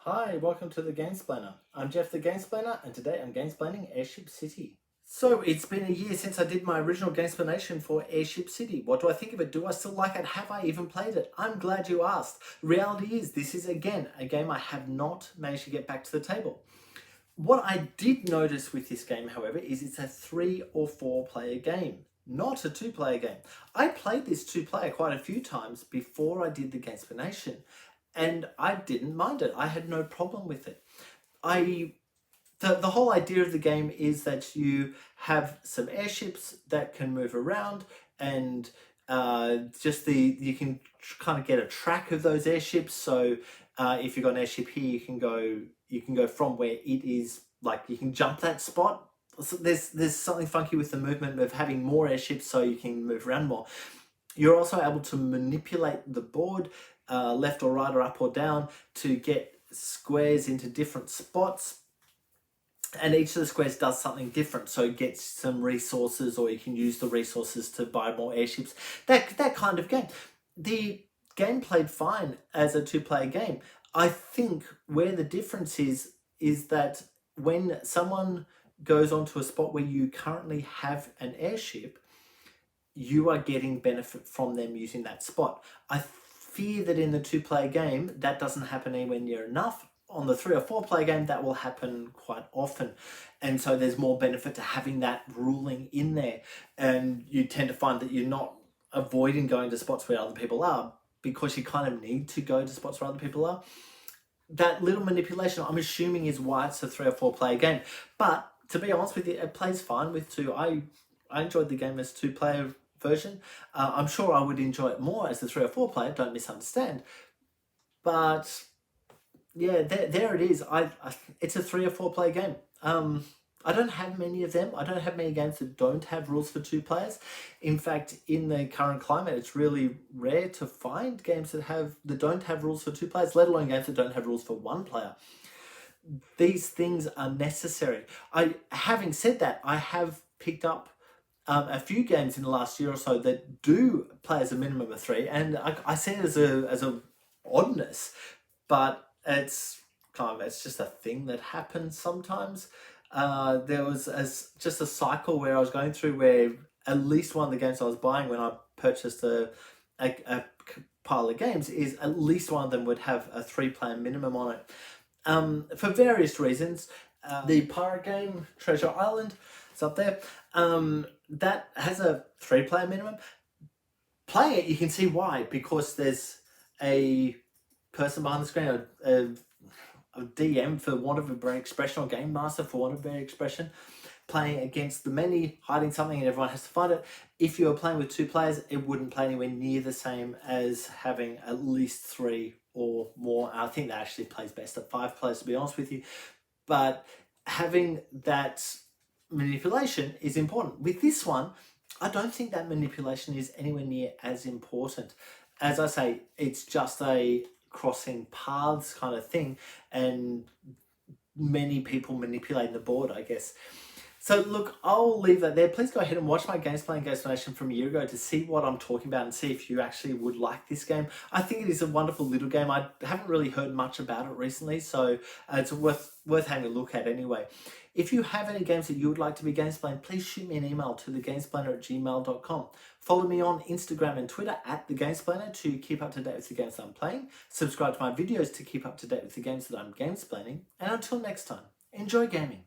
Hi, welcome to the Gamesplainer. I'm Jeff the Gamesplainer, and today I'm gamesplaining Airship City. So it's been a year since I did my original Gamesplanation for Airship City. What do I think of it? Do I still like it? Have I even played it? I'm glad you asked. Reality is, this is again a game I have not managed to get back to the table. What I did notice with this game, however, is it's a 3 or 4 player game, not a 2-player game. I played this 2-player quite a few times before I did the Gamesplanation, and I didn't mind it. I had no problem with it. The whole idea of the game is that you have some airships that can move around, and you can kind of get a track of those airships. So if you've got an airship here, you can go from where it is, like you can jump that spot. So there's something funky with the movement of having more airships, so you can move around more. You're also able to manipulate the board left or right or up or down to get squares into different spots. And each of the squares does something different. So it gets some resources, or you can use the resources to buy more airships. That kind of game. The game played fine as a 2-player game. I think where the difference is that when someone goes onto a spot where you currently have an airship, you are getting benefit from them using that spot. I fear that in the 2-player game, that doesn't happen anywhere near enough. On the 3 or 4-player game, that will happen quite often. And so there's more benefit to having that ruling in there. And you tend to find that you're not avoiding going to spots where other people are, because you kind of need to go to spots where other people are. That little manipulation, I'm assuming, is why it's a 3 or 4-player game. But to be honest with you, it plays fine with 2. I enjoyed the game as 2-player version. I'm sure I would enjoy it more as the 3 or 4-player, don't misunderstand. But yeah, there it is. It's a 3 or 4-player game. I don't have many of them. I don't have many games that don't have rules for 2 players. In fact, in the current climate, it's really rare to find games that don't have rules for 2 players, let alone games that don't have rules for 1 player. These things are necessary. Having said that, I have picked up a few games in the last year or so that do play as a minimum of 3, and I see it as a oddness, but it's just a thing that happens sometimes. There was just a cycle where I was going through where at least one of the games I was buying when I purchased a pile of games is at least one of them would have a 3-player minimum on it. For various reasons. The pirate game, Treasure Island, it's up there. That has a 3-player minimum. Playing it, you can see why, because there's a person behind the screen, a DM, for want of a better expression, or game master for want of a better expression, playing against the many, hiding something, and everyone has to find it. If you were playing with 2 players, it wouldn't play anywhere near the same as having at least 3 or more. I think that actually plays best at 5 players, to be honest with you. But having that manipulation is important. With this one, I don't think that manipulation is anywhere near as important. As I say, it's just a crossing paths kind of thing, and many people manipulating the board, I guess. So look, I'll leave that there. Please go ahead and watch my Gamesplanation from a year ago to see what I'm talking about and see if you actually would like this game. I think it is a wonderful little game. I haven't really heard much about it recently, so it's worth having a look at anyway. If you have any games that you would like to be gamesplained, please shoot me an email to thegamesplainer@gmail.com. Follow me on Instagram and Twitter @thegamesplainer to keep up to date with the games that I'm playing. Subscribe to my videos to keep up to date with the games that I'm gamesplaining. And until next time, enjoy gaming.